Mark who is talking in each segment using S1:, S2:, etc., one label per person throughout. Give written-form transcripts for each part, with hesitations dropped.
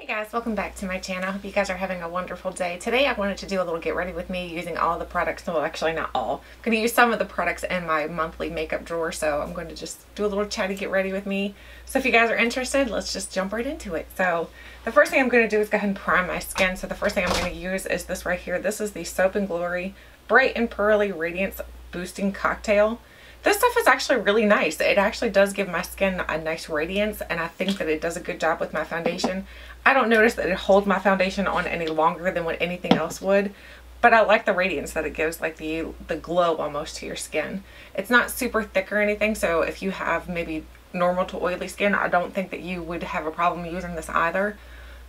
S1: Guys, welcome back to my channel. I hope you guys are having a wonderful day. Today I wanted to do a little get ready with me using all the products. Well, actually not all. I'm going to use some of the products in my monthly makeup drawer, so I'm going to just do a little chatty get ready with me. So if you guys are interested, let's just jump right into it. So the first thing I'm going to do is go ahead and prime my skin. So the first thing I'm going to use is this right here. This is the Soap & Glory Bright and Pearly Radiance Boosting Cocktail. This stuff is actually really nice. It actually does give my skin a nice radiance, and I think that it does a good job with my foundation. I don't notice that it holds my foundation on any longer than what anything else would, but I like the radiance that it gives, like the glow almost to your skin. It's not super thick or anything, so if you have maybe normal to oily skin, I don't think that you would have a problem using this either.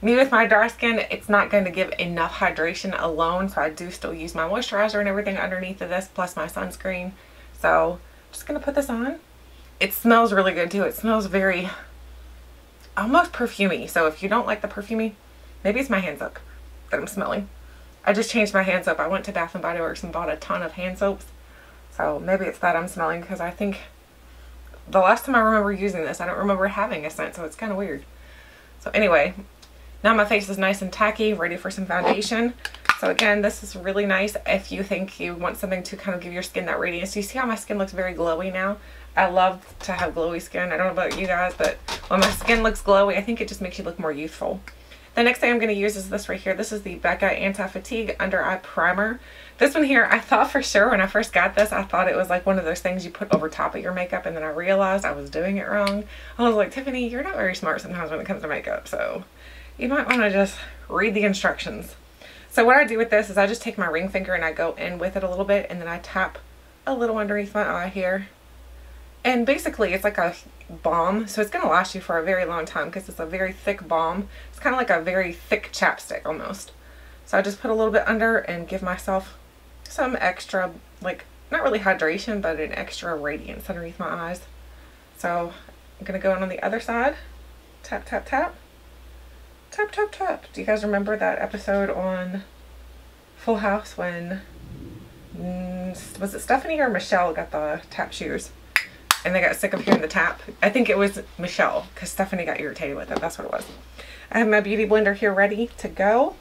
S1: Me with my dry skin, it's not going to give enough hydration alone, so I do still use my moisturizer and everything underneath of this, plus my sunscreen. So I'm just going to put this on. It smells really good too. It smells very almost perfumey. So if you don't like the perfumey, maybe it's my hand soap that I'm smelling. I just changed my hand soap. I went to Bath & Body Works and bought a ton of hand soaps. So maybe it's that I'm smelling, because I think the last time I remember using this, I don't remember having a scent, so it's kind of weird. So anyway, now my face is nice and tacky, ready for some foundation. So again, this is really nice if you think you want something to kind of give your skin that radiance. You see how my skin looks very glowy now? I love to have glowy skin. I don't know about you guys, but when my skin looks glowy, I think it just makes you look more youthful. The next thing I'm going to use is this right here. This is the Becca Anti-Fatigue Under Eye Primer. This one here, I thought for sure when I first got this, I thought it was like one of those things you put over top of your makeup, and then I realized I was doing it wrong. I was like, Tiffany, you're not very smart sometimes when it comes to makeup, so you might want to just read the instructions. So what I do with this is I just take my ring finger and I go in with it a little bit, and then I tap a little underneath my eye here. And basically it's like a balm, so it's going to last you for a very long time because it's a very thick balm. It's kind of like a very thick chapstick almost. So I just put a little bit under and give myself some extra, like, not really hydration, but an extra radiance underneath my eyes. So I'm going to go in on the other side. Tap, tap, tap. Tap, tap, tap. Do you guys remember that episode on Full House when, was it Stephanie or Michelle got the tap shoes? And they got sick of hearing the tap. I think it was Michelle, because Stephanie got irritated with it. That's what it was. I have my beauty blender here ready to go.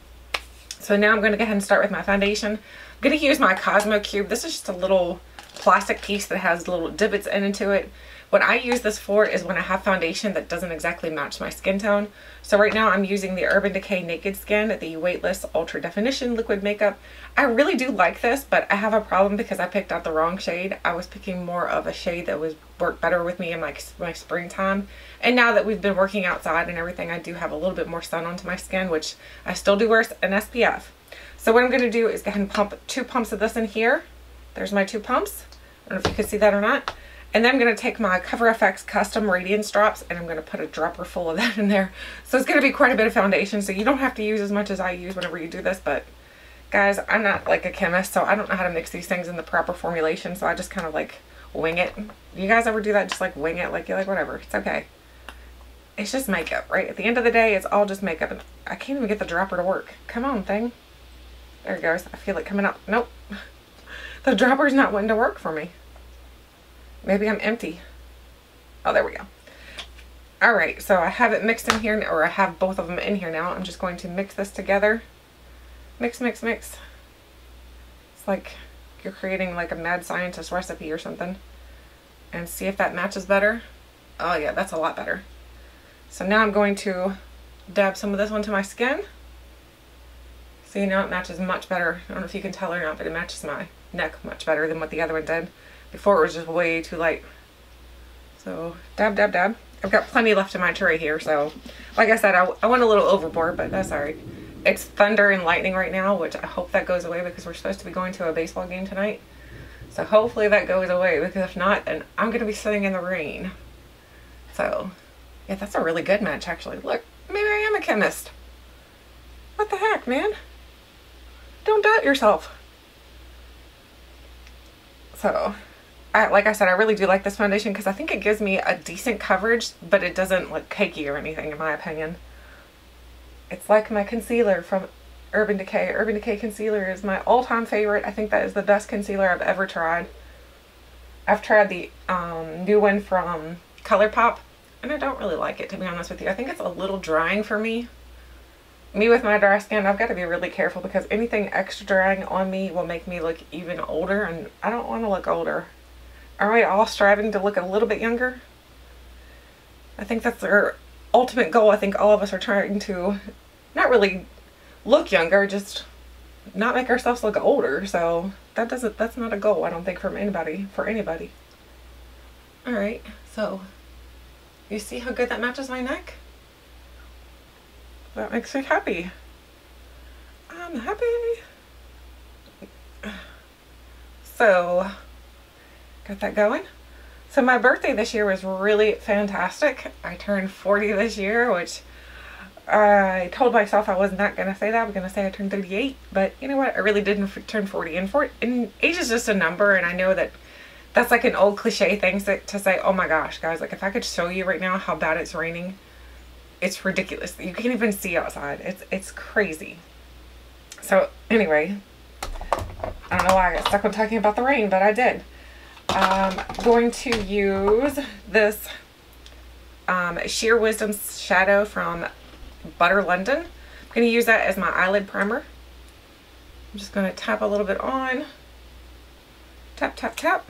S1: So now I'm going to go ahead and start with my foundation. I'm going to use my Cosmo Cube. This is just a little plastic piece that has little divots into it. What I use this for is when I have foundation that doesn't exactly match my skin tone. So right now I'm using the Urban Decay Naked Skin, the Weightless Ultra Definition Liquid Makeup. I really do like this, but I have a problem because I picked out the wrong shade. I was picking more of a shade that would work better with me in my springtime. And now that we've been working outside and everything, I do have a little bit more sun onto my skin, which I still do wear an SPF. So what I'm going to do is go ahead and pump 2 pumps of this in here. There's my 2 pumps. I don't know if you can see that or not. And then I'm going to take my Cover FX Custom Radiance Drops, and I'm going to put a dropper full of that in there. So it's going to be quite a bit of foundation, so you don't have to use as much as I use whenever you do this. But guys, I'm not like a chemist, so I don't know how to mix these things in the proper formulation, so I just kind of like wing it. You guys ever do that? Just like wing it, like you're like, whatever, it's okay. It's just makeup, right? At the end of the day, it's all just makeup, and I can't even get the dropper to work. Come on, thing. There it goes. I feel it coming out. Nope. The dropper's not wanting to work for me. Maybe I'm empty. Oh, there we go. All right, so I have it mixed in here, or I have both of them in here now. I'm just going to mix this together. Mix, mix, mix. It's like you're creating like a mad scientist recipe or something. And see if that matches better. Oh yeah, that's a lot better. So now I'm going to dab some of this onto my skin. See, now it matches much better. I don't know if you can tell or not, but it matches my neck much better than what the other one did. Before it was just way too light. So dab, dab, dab. I've got plenty left in my tray here, so like I said, I went a little overboard, but that's alright. It's thunder and lightning right now, which I hope that goes away because we're supposed to be going to a baseball game tonight. So hopefully that goes away, because if not, then I'm going to be sitting in the rain. So yeah, that's a really good match actually. Look, maybe I am a chemist. What the heck, man? Don't doubt yourself. So like I said, I really do like this foundation because I think it gives me a decent coverage, but it doesn't look cakey or anything in my opinion. It's like my concealer from Urban Decay. Urban Decay concealer is my all-time favorite. I think that is the best concealer I've ever tried. I've tried the new one from ColourPop, and I don't really like it, to be honest with you. I think it's a little drying for me. me with my dry skin, I've got to be really careful because anything extra drying on me will make me look even older, and I don't want to look older. Are we all striving to look a little bit younger? I think that's our ultimate goal. I think all of us are trying to not really look younger, just not make ourselves look older. So that's not a goal, I don't think, for anybody. All right, so you see how good that matches my neck? That makes me happy. I'm happy. So, got that going. So my birthday this year was really fantastic. I turned 40 this year, which I told myself I was not going to say that. I was going to say I turned 38, but you know what? I really didn't turn 40. And age is just a number, and I know that that's like an old cliche thing to say, oh my gosh, guys, like if I could show you right now how bad it's raining, it's ridiculous. You can't even see outside. It's crazy. So anyway, I don't know why I got stuck on talking about the rain, but I did. I'm going to use this Sheer Wisdom Shadow from Butter London. I'm going to use that as my eyelid primer. I'm just going to tap a little bit on. Tap, tap, tap.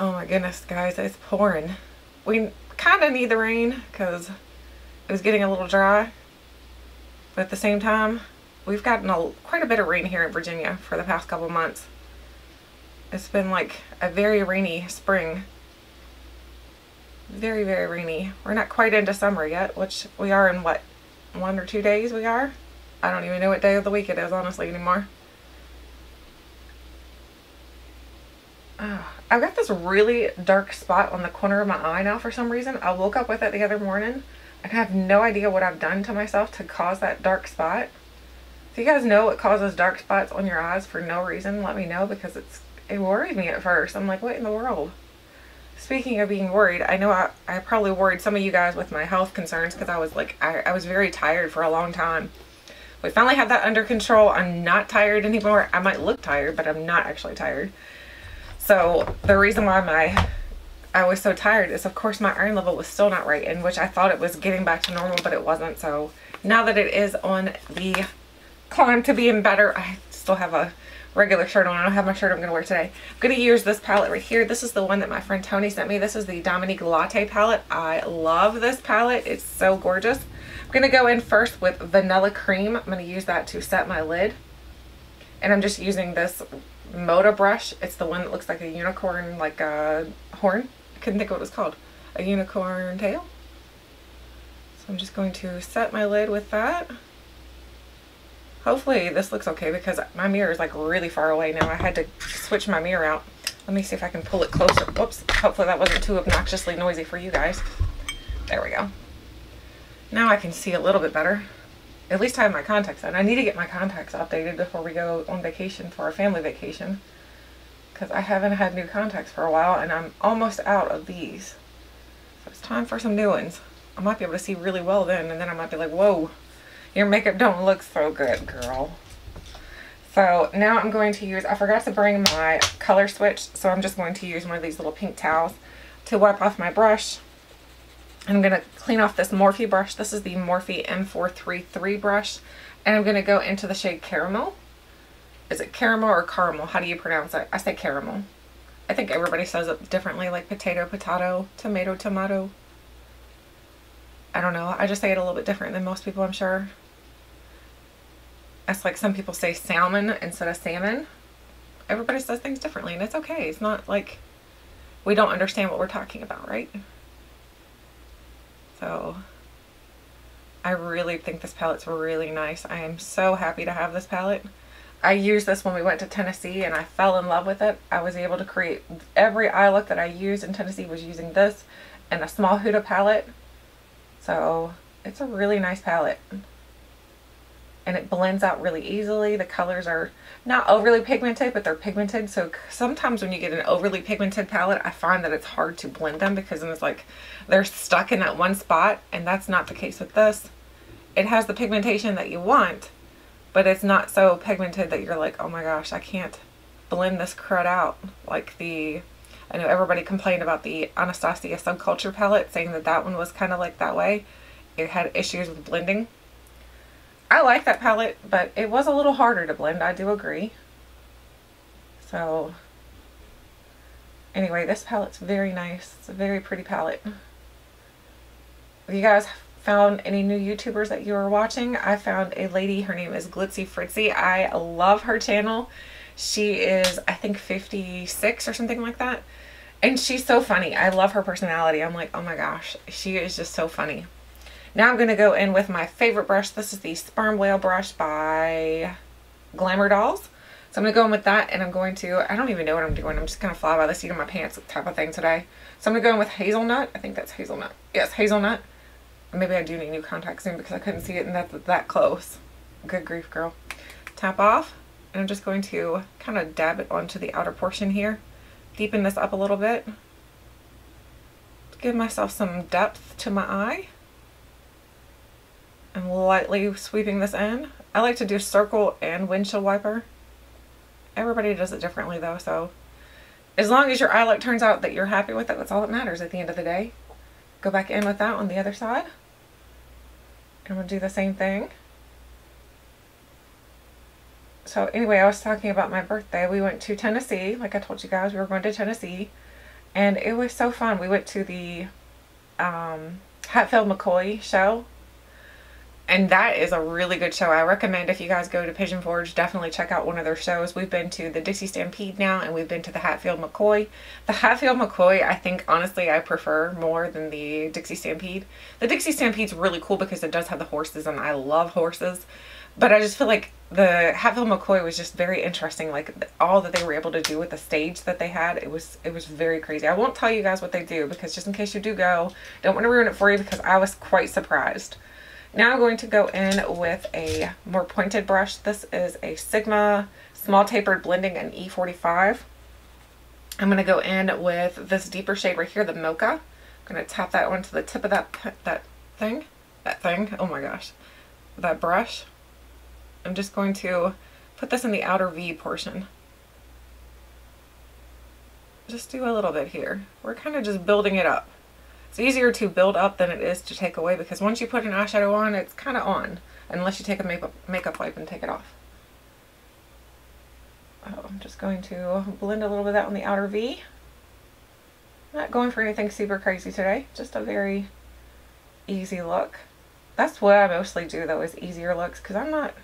S1: Oh my goodness, guys, it's pouring. We kind of need the rain because it was getting a little dry. But at the same time, we've gotten quite a bit of rain here in Virginia for the past couple months. It's been like a very rainy spring. Very, very rainy. We're not quite into summer yet, which we are in what, 1 or 2 days we are? I don't even know what day of the week it is, honestly, anymore. I've got this really dark spot on the corner of my eye now for some reason. I woke up with it the other morning and I have no idea what I've done to myself to cause that dark spot. If you guys know what causes dark spots on your eyes for no reason, let me know, because it worried me at first. I'm like, what in the world? Speaking of being worried, I know I probably worried some of you guys with my health concerns because I was like, I was very tired for a long time. We finally have that under control. I'm not tired anymore. I might look tired, but I'm not actually tired. So the reason why I was so tired is, of course, my iron level was still not right, in which I thought it was getting back to normal, but it wasn't. So now that it is on the climb to being better, I still have a regular shirt on. I don't have my shirt I'm going to wear today. I'm going to use this palette right here. This is the one that my friend Tony sent me. This is the Dominique Latte palette. I love this palette. It's so gorgeous. I'm going to go in first with Vanilla Cream. I'm going to use that to set my lid. And I'm just using this Moda brush. It's the one that looks like a unicorn, like a horn. I couldn't think of what it was called. A unicorn tail. So I'm just going to set my lid with that. Hopefully this looks okay because my mirror is like really far away now. I had to switch my mirror out. Let me see if I can pull it closer. Whoops. Hopefully that wasn't too obnoxiously noisy for you guys. There we go. Now I can see a little bit better. At least I have my contacts in. I need to get my contacts updated before we go on vacation for our family vacation, because I haven't had new contacts for a while and I'm almost out of these. So it's time for some new ones. I might be able to see really well then, and then I might be like, whoa, your makeup don't look so good, girl. So now I'm going to use, I forgot to bring my color switch, so I'm just going to use one of these little pink towels to wipe off my brush. I'm going to clean off this Morphe brush. This is the Morphe M433 brush. And I'm going to go into the shade Caramel. Is it caramel or caramel? How do you pronounce it? I say caramel. I think everybody says it differently, like potato, potato, tomato, tomato. I don't know. I just say it a little bit different than most people, I'm sure. It's like some people say salmon instead of salmon. Everybody says things differently, and it's okay. It's not like we don't understand what we're talking about, right? So I really think this palette's really nice. I am so happy to have this palette. I used this when we went to Tennessee and I fell in love with it. I was able to create every eye look that I used in Tennessee was using this and a small Huda palette. So it's a really nice palette. And it blends out really easily. The colors are not overly pigmented, but they're pigmented. So sometimes when you get an overly pigmented palette, I find that it's hard to blend them because then it's like they're stuck in that one spot. And that's not the case with this. It has the pigmentation that you want, but it's not so pigmented that you're like, oh my gosh, I can't blend this crud out. Like I know everybody complained about the Anastasia Subculture palette, saying that that one was kind of like that way. it had issues with blending. I like that palette, but it was a little harder to blend, I do agree. So anyway, this palette's very nice. It's a very pretty palette. If you guys found any new YouTubers that you are watching, I found a lady, her name is Glitzy Fritzy. I love her channel. She is, I think, 56 or something like that. And she's so funny. I love her personality. I'm like, oh my gosh, she is just so funny. Now I'm going to go in with my favorite brush. This is the Sperm Whale brush by Glamour Dolls. So I'm going to go in with that, and I'm going to, I don't even know what I'm doing. I'm just going to fly by the seat of my pants type of thing today. So I'm going to go in with Hazelnut. I think that's Hazelnut. Yes, Hazelnut. Maybe I do need new contacts soon because I couldn't see it and that's that close. Good grief, girl. Tap off, and I'm just going to kind of dab it onto the outer portion here. Deepen this up a little bit. Give myself some depth to my eye. And lightly sweeping this in. I like to do circle and windshield wiper. Everybody does it differently though, so as long as your eye look turns out that you're happy with it, that's all that matters at the end of the day. Go back in with that on the other side. And we'll do the same thing. So anyway, I was talking about my birthday. We went to Tennessee. Like I told you guys, we were going to Tennessee. And it was so fun. We went to the Hatfield McCoy show. And that is a really good show. I recommend if you guys go to Pigeon Forge, definitely check out one of their shows. We've been to the Dixie Stampede now, and we've been to the Hatfield McCoy. The Hatfield McCoy, I think, honestly, I prefer more than the Dixie Stampede. The Dixie Stampede's really cool because it does have the horses, and I love horses. But I just feel like the Hatfield McCoy was just very interesting. Like, all that they were able to do with the stage that they had, it was very crazy. I won't tell you guys what they do, because just in case you do go, don't want to ruin it for you, because I was quite surprised. Now I'm going to go in with a more pointed brush. This is a Sigma Small Tapered Blending in E45. I'm going to go in with this deeper shade right here, the Mocha. I'm going to tap that onto the tip of that thing, oh my gosh, that brush. I'm just going to put this in the outer V portion. Just do a little bit here. We're kind of just building it up. It's easier to build up than it is to take away, because once you put an eyeshadow on, it's kind of on, unless you take a makeup wipe and take it off. Oh, I'm just going to blend a little bit of that on the outer V. Not going for anything super crazy today, just a very easy look. That's what I mostly do though, is easier looks, because I'm not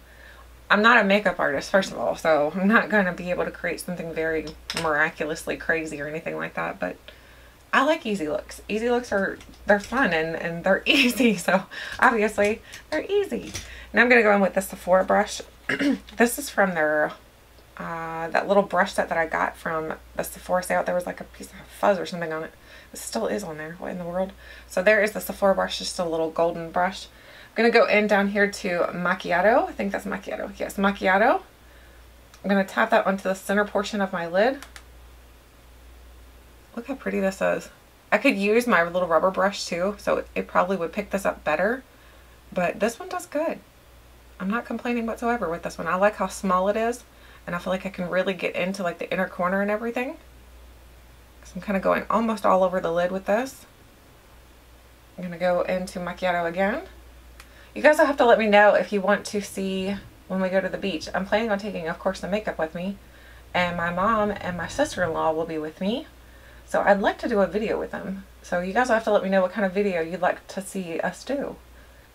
S1: a makeup artist, first of all, so I'm not going to be able to create something very miraculously crazy or anything like that, but I like easy looks. Easy looks they're fun and they're easy, so obviously they're easy. Now I'm going to go in with the Sephora brush. This is from their, that little brush set that I got from the Sephora sale. There was like a piece of fuzz or something on it. It still is on there. What in the world? So there is the Sephora brush, just a little golden brush. I'm going to go in down here to Macchiato. I think that's Macchiato. Yes, Macchiato. I'm going to tap that onto the center portion of my lid. Look how pretty this is. I could use my little rubber brush too, so it probably would pick this up better. But this one does good. I'm not complaining whatsoever with this one. I like how small it is, and I feel like I can really get into like the inner corner and everything. So I'm kind of going almost all over the lid with this. I'm going to go into Macchiato again. You guys will have to let me know if you want to see when we go to the beach. I'm planning on taking, of course, the makeup with me, and my mom and my sister-in-law will be with me. So I'd like to do a video with them. So you guys will have to let me know what kind of video you'd like to see us do.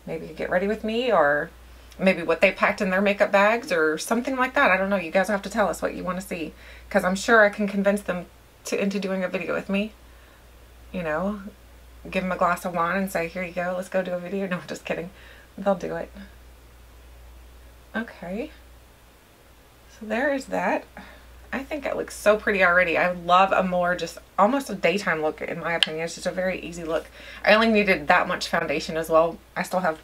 S1: Maybe get ready with me, or maybe what they packed in their makeup bags or something like that. I don't know. You guys will have to tell us what you want to see, because I'm sure I can convince them into doing a video with me. You know, give them a glass of wine and say, here you go, let's go do a video. No, just kidding. They'll do it. Okay. So there is that. I think it looks so pretty already. I love a more just almost a daytime look, in my opinion. It's just a very easy look. I only needed that much foundation as well. I still have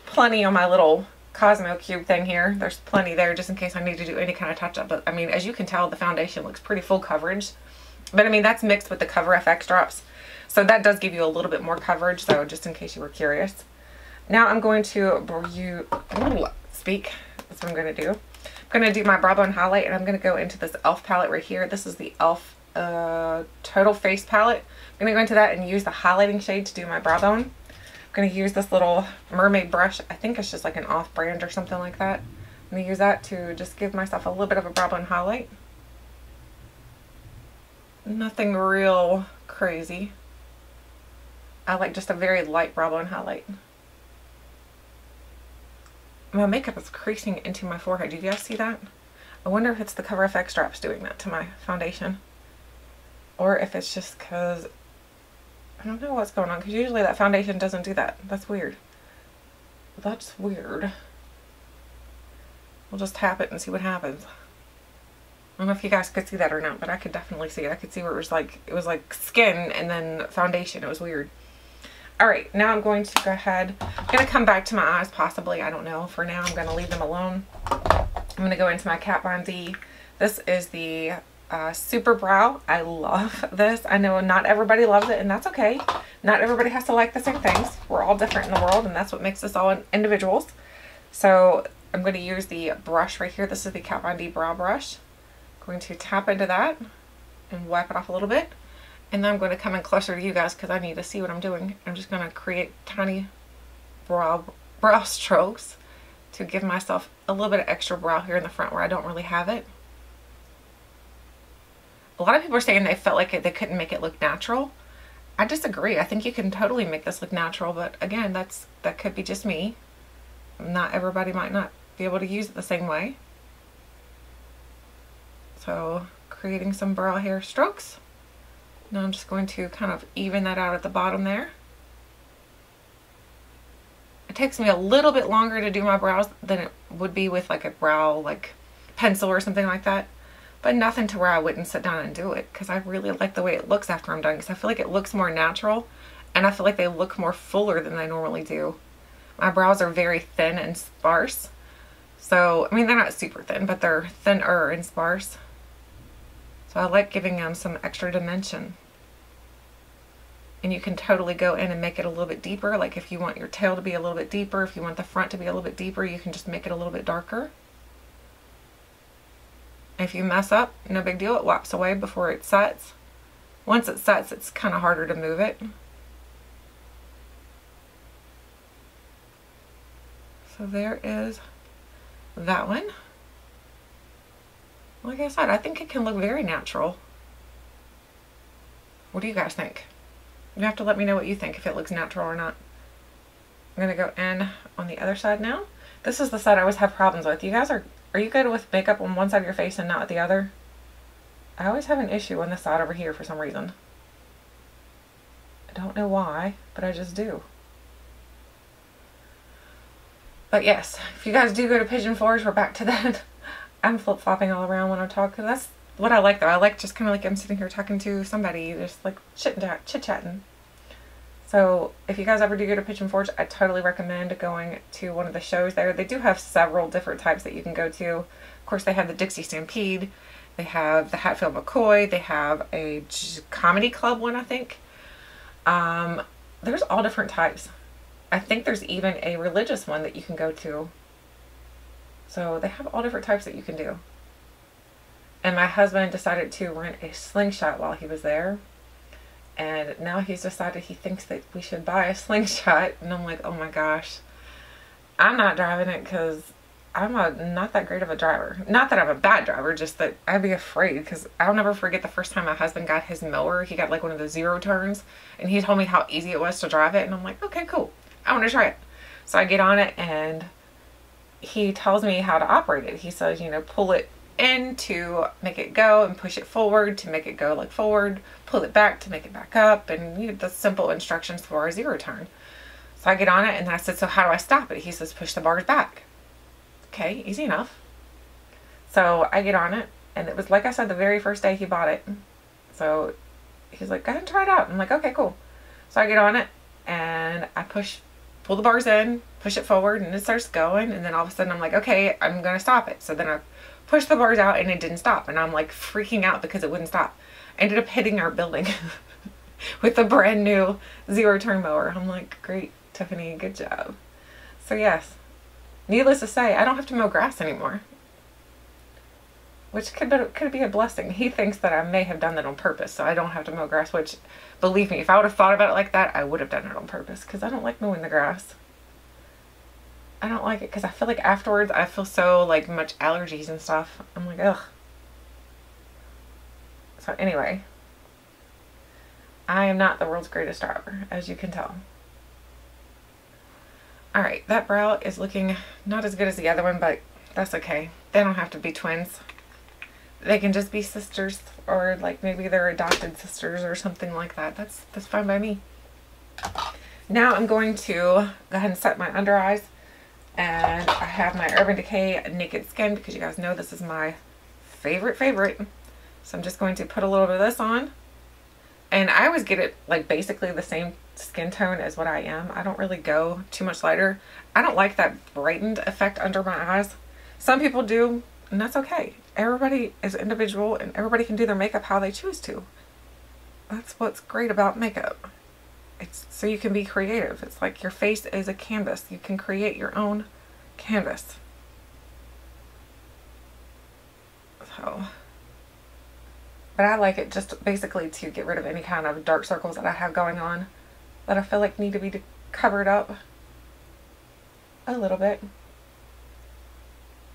S1: plenty on my little Cosmo cube thing here. There's plenty there just in case I need to do any kind of touch up. But I mean, as you can tell, the foundation looks pretty full coverage. But I mean, that's mixed with the Cover FX drops. So that does give you a little bit more coverage. So just in case you were curious. Now I'm going to speak. That's what I'm going to do. I'm going to do my brow bone highlight, and I'm going to go into this e.l.f. palette right here. This is the e.l.f. Total Face palette. I'm going to go into that and use the highlighting shade to do my brow bone. I'm going to use this little mermaid brush. I think it's just like an off-brand or something like that. I'm going to use that to just give myself a little bit of a brow bone highlight. Nothing real crazy. I like just a very light brow bone highlight. My makeup is creasing into my forehead. Do you guys see that? I wonder if it's the Cover FX drops doing that to my foundation. Or if it's just because, I don't know what's going on, because usually that foundation doesn't do that. That's weird. That's weird. We'll just tap it and see what happens. I don't know if you guys could see that or not, but I could definitely see it. I could see where it was like skin and then foundation. It was weird. Alright, now I'm going to go ahead. I'm going to come back to my eyes possibly. I don't know. For now, I'm going to leave them alone. I'm going to go into my Kat Von D. This is the Super Brow. I love this. I know not everybody loves it, and that's okay. Not everybody has to like the same things. We're all different in the world, and that's what makes us all individuals. So I'm going to use the brush right here. This is the Kat Von D brow brush. I'm going to tap into that and wipe it off a little bit. And then I'm going to come in closer to you guys because I need to see what I'm doing. I'm just going to create tiny brow strokes to give myself a little bit of extra brow here in the front where I don't really have it. A lot of people are saying they felt like they couldn't make it look natural. I disagree. I think you can totally make this look natural, but again, that could be just me. Not everybody might not be able to use it the same way. So creating some brow hair strokes. Now I'm just going to kind of even that out at the bottom there. It takes me a little bit longer to do my brows than it would be with like a brow like pencil or something like that. But nothing to where I wouldn't sit down and do it, because I really like the way it looks after I'm done, because I feel like it looks more natural and I feel like they look more fuller than they normally do. My brows are very thin and sparse. So, I mean, they're not super thin, but they're thinner and sparse. So I like giving them some extra dimension. And you can totally go in and make it a little bit deeper. Like if you want your tail to be a little bit deeper, if you want the front to be a little bit deeper, you can just make it a little bit darker. If you mess up, no big deal. It wipes away before it sets. Once it sets, it's kind of harder to move it. So there is that one. Like I said, I think it can look very natural. What do you guys think? You have to let me know what you think, if it looks natural or not. I'm going to go in on the other side now. This is the side I always have problems with. You guys are you good with makeup on one side of your face and not the other? I always have an issue on this side over here for some reason. I don't know why, but I just do. But yes, if you guys do go to Pigeon Forge, we're back to that. I'm flip-flopping all around when I talk, because that's what I like though. I like just kind of like I'm sitting here talking to somebody, just like chit-chatting. So if you guys ever do go to Pigeon Forge, I totally recommend going to one of the shows there. They do have several different types that you can go to. Of course, they have the Dixie Stampede. They have the Hatfield McCoy. They have a comedy club one, I think. There's all different types. I think there's even a religious one that you can go to. So they have all different types that you can do. And my husband decided to rent a slingshot while he was there. And now he's decided he thinks that we should buy a slingshot. And I'm like, oh my gosh. I'm not driving it because I'm not that great of a driver. Not that I'm a bad driver, just that I'd be afraid, because I'll never forget the first time my husband got his mower. He got like one of the zero turns. And he told me how easy it was to drive it. And I'm like, okay, cool. I want to try it. So I get on it and he tells me how to operate it. He says, you know, pull it in to make it go, and push it forward to make it go like forward, pull it back to make it back up, and you know, the simple instructions for a zero turn. So I get on it and I said, so how do I stop it? He says, push the bars back. Okay, easy enough. So I get on it, and it was like I said, the very first day he bought it. So he's like, go ahead and try it out. I'm like, okay, cool. So I get on it and I pull the bars in, push it forward, and it starts going, and then all of a sudden I'm like, okay, I'm gonna stop it. So then I pushed the bars out and it didn't stop, and I'm like freaking out because it wouldn't stop. I ended up hitting our building with a brand new zero turn mower. I'm like, great, Tiffany, good job. So yes, needless to say, I don't have to mow grass anymore. which could be a blessing. He thinks that I may have done that on purpose so I don't have to mow grass, which, believe me, if I would have thought about it like that, I would have done it on purpose, because I don't like mowing the grass. I don't like it because I feel like afterwards I feel so like much allergies and stuff. I'm like, ugh. So anyway, I am not the world's greatest driver, as you can tell. Alright, that brow is looking not as good as the other one, but that's okay. They don't have to be twins. They can just be sisters, or like maybe they're adopted sisters or something like that. That's fine by me. Now I'm going to go ahead and set my under eyes. And I have my Urban Decay Naked Skin, because you guys know this is my favorite. So I'm just going to put a little bit of this on. And I always get it like basically the same skin tone as what I am. I don't really go too much lighter. I don't like that brightened effect under my eyes. Some people do, and that's okay. Everybody is individual and everybody can do their makeup how they choose to. That's what's great about makeup. It's so you can be creative. It's like your face is a canvas. You can create your own canvas. So, but I like it just basically to get rid of any kind of dark circles that I have going on that I feel like need to be covered up a little bit.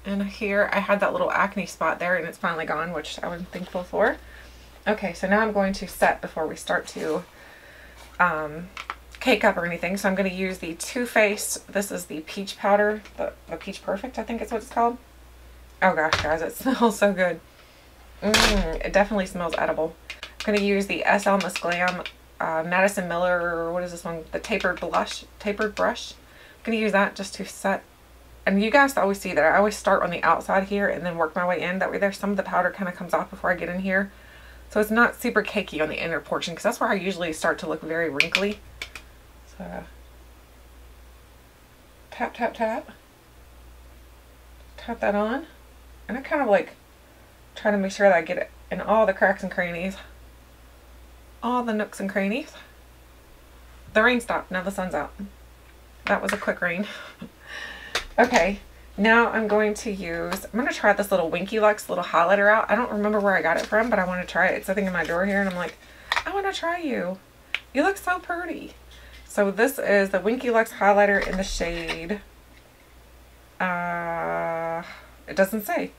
S1: And here I had that little acne spot there and it's finally gone, which I was thankful for. Okay, so now I'm going to set before we start to cake up or anything. So I'm going to use the Too Faced, this is the peach powder, the Peach Perfect, I think it's what it's called. Oh gosh, guys, it smells so good. It definitely smells edible. I'm going to use the SL Miss Glam Madison Miller, or what is this one? The tapered brush. I'm going to use that just to set. And you guys always see that I always start on the outside here and then work my way in. That way there's some of the powder kind of comes off before I get in here. So it's not super cakey on the inner portion, because that's where I usually start to look very wrinkly. So tap, tap, tap. Tap that on. And I kind of like try to make sure that I get it in all the cracks and crannies. All the nooks and crannies. The rain stopped. Now the sun's out. That was a quick rain. Okay. Now I'm going to try this little Winky Lux little highlighter out. I don't remember where I got it from, but I want to try it. It's sitting in my drawer here and I'm like, I want to try you. You look so pretty. So this is the Winky Lux highlighter in the shade. It doesn't say. It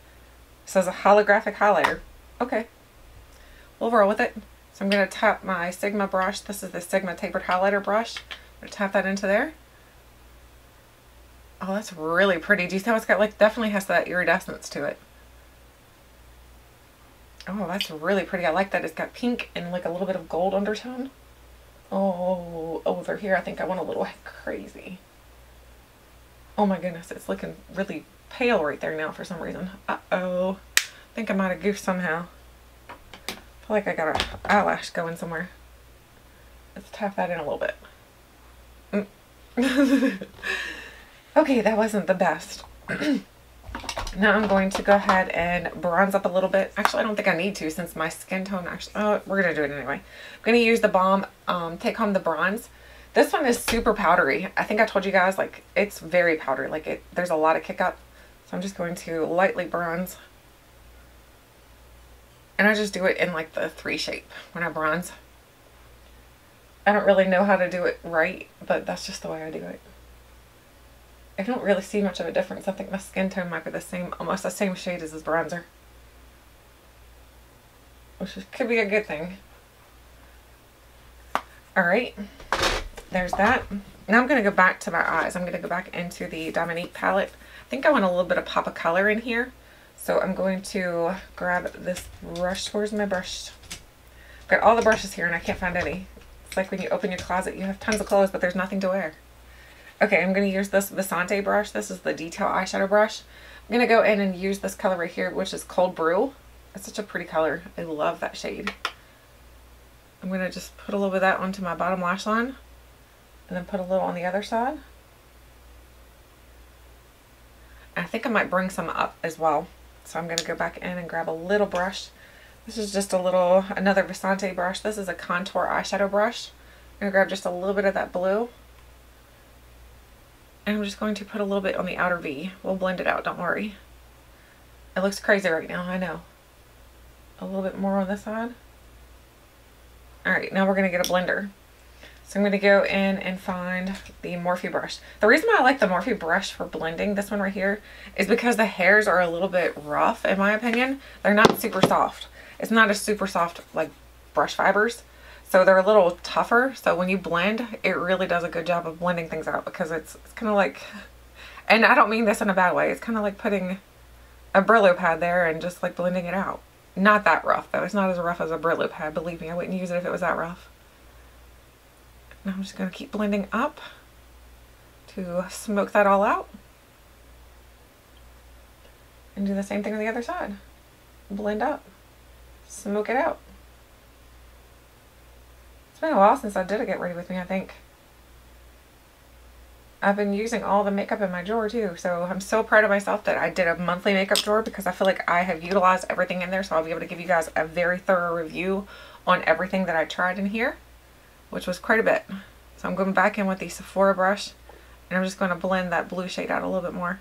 S1: says a holographic highlighter. Okay. We'll roll with it. So I'm going to tap my Sigma brush. This is the Sigma tapered highlighter brush. I'm going to tap that into there. Oh, that's really pretty. Do you see how it's got like, definitely has that iridescence to it. Oh, that's really pretty. I like that it's got pink and like a little bit of gold undertone. Oh, over here I think I went a little crazy. Oh my goodness, it's looking really pale right there now for some reason. Uh-oh. I think I might have goofed somehow. I feel like I got an eyelash going somewhere. Let's tap that in a little bit. Okay, that wasn't the best. Now I'm going to go ahead and bronze up a little bit. Actually, I don't think I need to, since my skin tone actually... Oh, we're going to do it anyway. I'm going to use the Balm Take Home the Bronze. This one is super powdery. I think I told you guys, like, it's very powdery. Like, there's a lot of kick up. So I'm just going to lightly bronze. And I just do it in, like, the 3 shape when I bronze. I don't really know how to do it right, but that's just the way I do it. I don't really see much of a difference. I think my skin tone might be the same, almost the same shade as this bronzer. Which could be a good thing. Alright, there's that. Now I'm going to go back to my eyes. I'm going to go back into the Dominique palette. I think I want a little bit of pop of color in here. So I'm going to grab this brush. Where's my brush? I've got all the brushes here and I can't find any. It's like when you open your closet, you have tons of clothes, but there's nothing to wear. Okay, I'm going to use this Visante brush. This is the detail eyeshadow brush. I'm going to go in and use this color right here, which is Cold Brew. It's such a pretty color. I love that shade. I'm going to just put a little bit of that onto my bottom lash line. And then put a little on the other side. And I think I might bring some up as well. So I'm going to go back in and grab a little brush. This is just another Visante brush. This is a contour eyeshadow brush. I'm going to grab just a little bit of that blue. And I'm just going to put a little bit on the outer V. We'll blend it out, don't worry. It looks crazy right now, I know. a little bit more on this side. Alright, now we're going to get a blender. So I'm going to go in and find the Morphe brush. The reason why I like the Morphe brush for blending, this one right here, is because the hairs are a little bit rough, in my opinion. They're not super soft. It's not a super soft, like, brush fibers. So they're a little tougher. So when you blend, it really does a good job of blending things out, because it's kind of like, and I don't mean this in a bad way, it's kind of like putting a Brillo pad there and just like blending it out. Not that rough though. It's not as rough as a Brillo pad. Believe me, I wouldn't use it if it was that rough. Now I'm just going to keep blending up to smoke that all out. And do the same thing on the other side. Blend up. Smoke it out. It's been a while since I did a Get Ready With Me, I think. I've been using all the makeup in my drawer too, so I'm so proud of myself that I did a monthly makeup drawer, because I feel like I have utilized everything in there, so I'll be able to give you guys a very thorough review on everything that I tried in here, which was quite a bit. So I'm going back in with the Sephora brush, and I'm just going to blend that blue shade out a little bit more.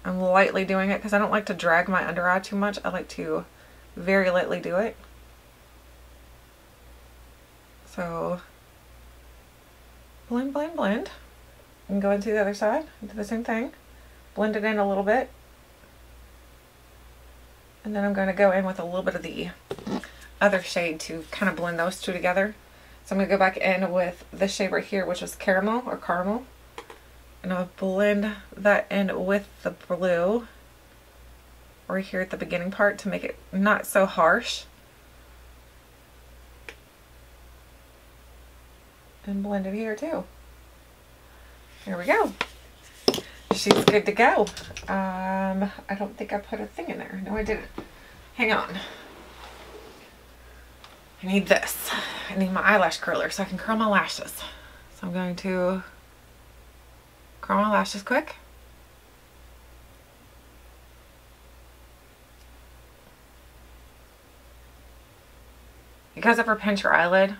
S1: I'm lightly doing it because I don't like to drag my under eye too much. I like to very lightly do it. So blend, blend, blend. And go into the other side, do the same thing. Blend it in a little bit. And then I'm going to go in with a little bit of the other shade to kind of blend those two together. So I'm going to go back in with this shade right here, which is caramel or caramel. And I'll blend that in with the blue right here at the beginning part to make it not so harsh. And blend it here too. Here we go. She's good to go. I don't think I put a thing in there. No, I didn't. Hang on. I need this. I need my eyelash curler so I can curl my lashes. So I'm going to curl my lashes quick. You guys ever pinch your eyelid?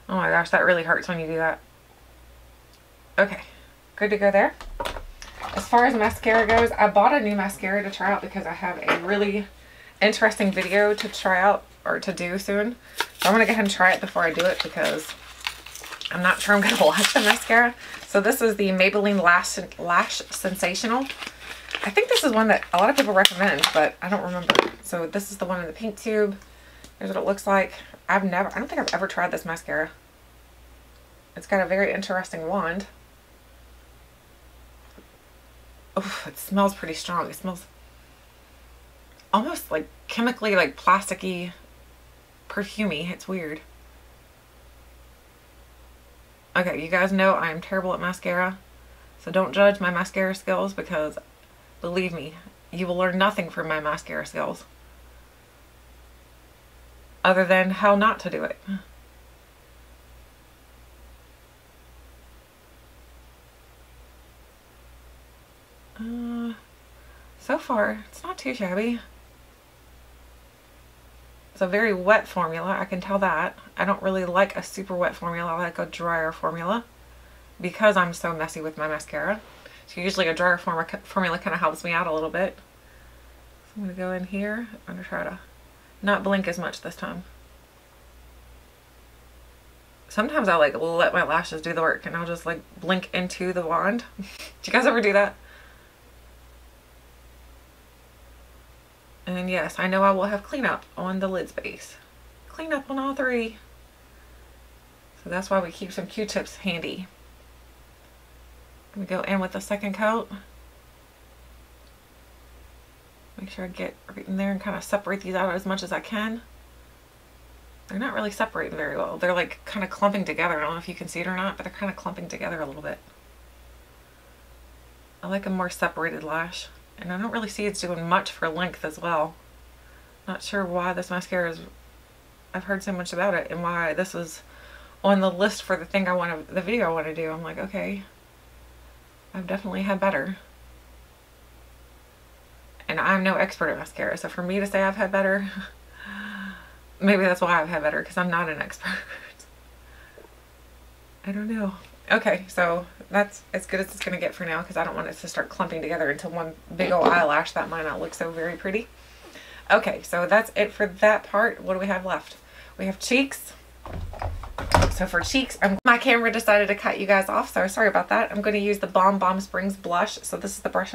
S1: Oh my gosh, that really hurts when you do that. Okay, good to go there. As far as mascara goes, I bought a new mascara to try out because I have a really interesting video to try out or to do soon. So I'm going to go ahead and try it before I do it because I'm not sure I'm going to like the mascara. So this is the Maybelline Lash Sensational. I think this is one that a lot of people recommend, but I don't remember. So this is the one in the pink tube. Here's what it looks like. I don't think I've ever tried this mascara. It's got a very interesting wand. Oh, it smells pretty strong. It smells almost like chemically, like plasticky, perfumey. It's weird. Okay, you guys know I am terrible at mascara, so don't judge my mascara skills because, believe me, you will learn nothing from my mascara skills. Other than how not to do it. So far, it's not too shabby. It's a very wet formula, I can tell that. I don't really like a super wet formula, I like a drier formula because I'm so messy with my mascara. So usually a drier formula kind of helps me out a little bit. So I'm going to go in here. I'm going to try to not blink as much this time. Sometimes I like let my lashes do the work and I'll just like blink into the wand. Do you guys ever do that? And yes, I know I will have cleanup on the lid space. Cleanup on all three. So that's why we keep some Q-tips handy. I'm going to go in with the second coat. Make sure I get right in there and kind of separate these out as much as I can. They're not really separating very well. They're like kind of clumping together. I don't know if you can see it or not, but they're kind of clumping together a little bit. I like a more separated lash. And I don't really see it's doing much for length as well. Not sure why this mascara is, I've heard so much about it and why this is on the list for the video I want to do. I'm like, okay, I've definitely had better. And I'm no expert at mascara, so for me to say I've had better, maybe that's why I've had better, because I'm not an expert. I don't know. Okay, so that's as good as it's going to get for now because I don't want it to start clumping together into one big old eyelash. That might not look so very pretty. Okay, so that's it for that part. What do we have left? We have cheeks. So for cheeks, my camera decided to cut you guys off, so sorry about that. I'm going to use the Balm Springs blush. So this is the blush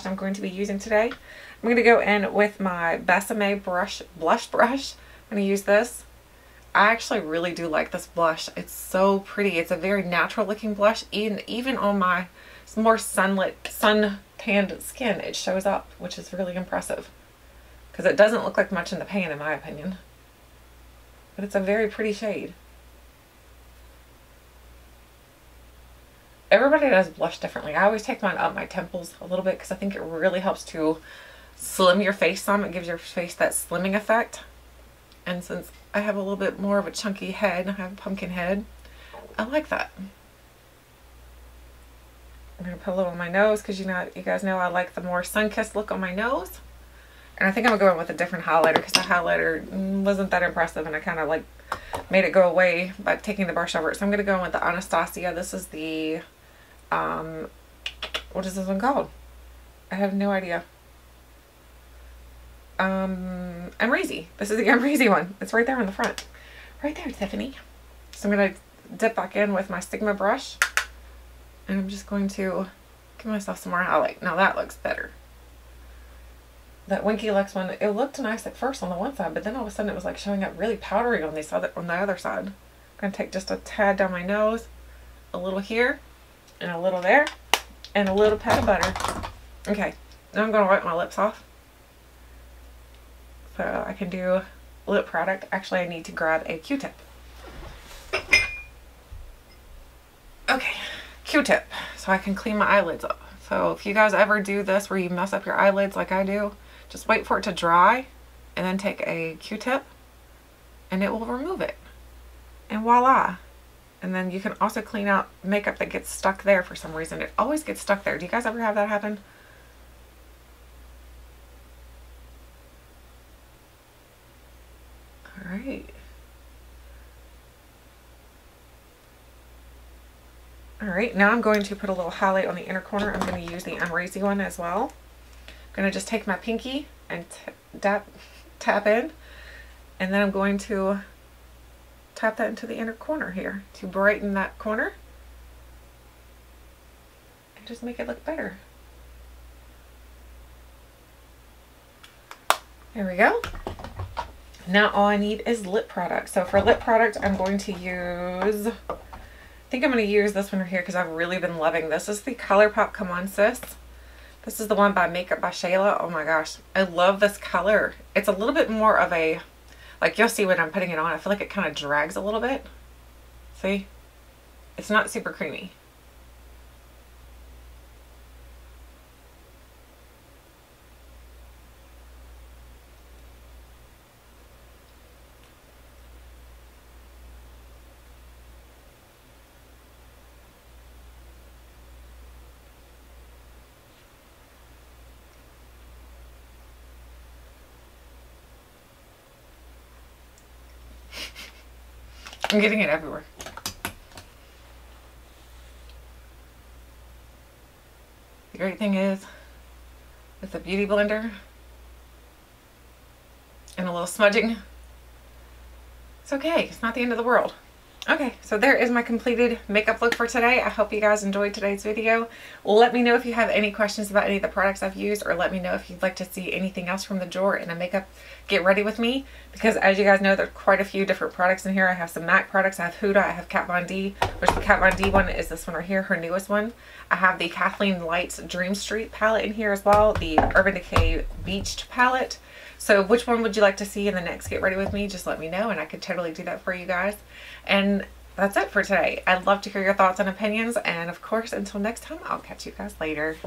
S1: I'm going to be using today. I'm going to go in with my Besame blush brush. I'm going to use this. I actually really do like this blush. It's so pretty. It's a very natural looking blush. Even on my more sun-tanned skin, it shows up, which is really impressive. Because it doesn't look like much in the pan, in my opinion. But it's a very pretty shade. Everybody does blush differently. I always take mine up my temples a little bit because I think it really helps to slim your face some. It gives your face that slimming effect. And since I have a little bit more of a chunky head, I have a pumpkin head, I like that. I'm going to put a little on my nose because you guys know I like the more sun-kissed look on my nose. And I think I'm going to go in with a different highlighter because the highlighter wasn't that impressive and I kind of like made it go away by taking the brush over it. So I'm going to go in with the Anastasia. This is the, what is this one called? I have no idea. Amrezy. This is the Amrezy one. It's right there on the front. Right there, Tiffany. So I'm going to dip back in with my Sigma brush. And I'm just going to give myself some more highlight. Now that looks better. That Winky Lux one, it looked nice at first on the one side, but then all of a sudden it was like showing up really powdery on the other side. I'm going to take just a tad down my nose, a little here, and a little there, and a little pat of butter. Okay, now I'm going to wipe my lips off. So I can do lip product. Actually, I need to grab a Q-tip. Okay, Q-tip, so I can clean my eyelids up. So if you guys ever do this where you mess up your eyelids like I do, just wait for it to dry and then take a Q-tip and it will remove it. And voila. And then you can also clean out makeup that gets stuck there for some reason. It always gets stuck there. Do you guys ever have that happen? All right. Alright, now I'm going to put a little highlight on the inner corner. I'm going to use the Amrezy one as well. I'm going to just take my pinky and tap in. And then I'm going to tap that into the inner corner here to brighten that corner. And just make it look better. There we go. Now all I need is lip product. So for lip product, I'm going to use... I think I'm going to use this one right here because I've really been loving this. This is the ColourPop Come On Sis. This is the one by Makeup by Shayla. Oh my gosh. I love this color. It's a little bit more of a, like you'll see when I'm putting it on, I feel like it kind of drags a little bit. See? It's not super creamy. I'm getting it everywhere. The great thing is, with a beauty blender and a little smudging, it's okay. It's not the end of the world. Okay, so there is my completed makeup look for today. I hope you guys enjoyed today's video. Let me know if you have any questions about any of the products I've used, or let me know if you'd like to see anything else from the drawer in a makeup get ready with me, because as you guys know, there's quite a few different products in here. I have some MAC products. I have Huda. I have Kat Von D, which the Kat Von D one is this one right here, her newest one. I have the Kathleen Lights Dream Street palette in here as well, the Urban Decay Beached palette. So which one would you like to see in the next Get Ready With Me? Just let me know and I could totally do that for you guys. And that's it for today. I'd love to hear your thoughts and opinions. And of course, until next time, I'll catch you guys later.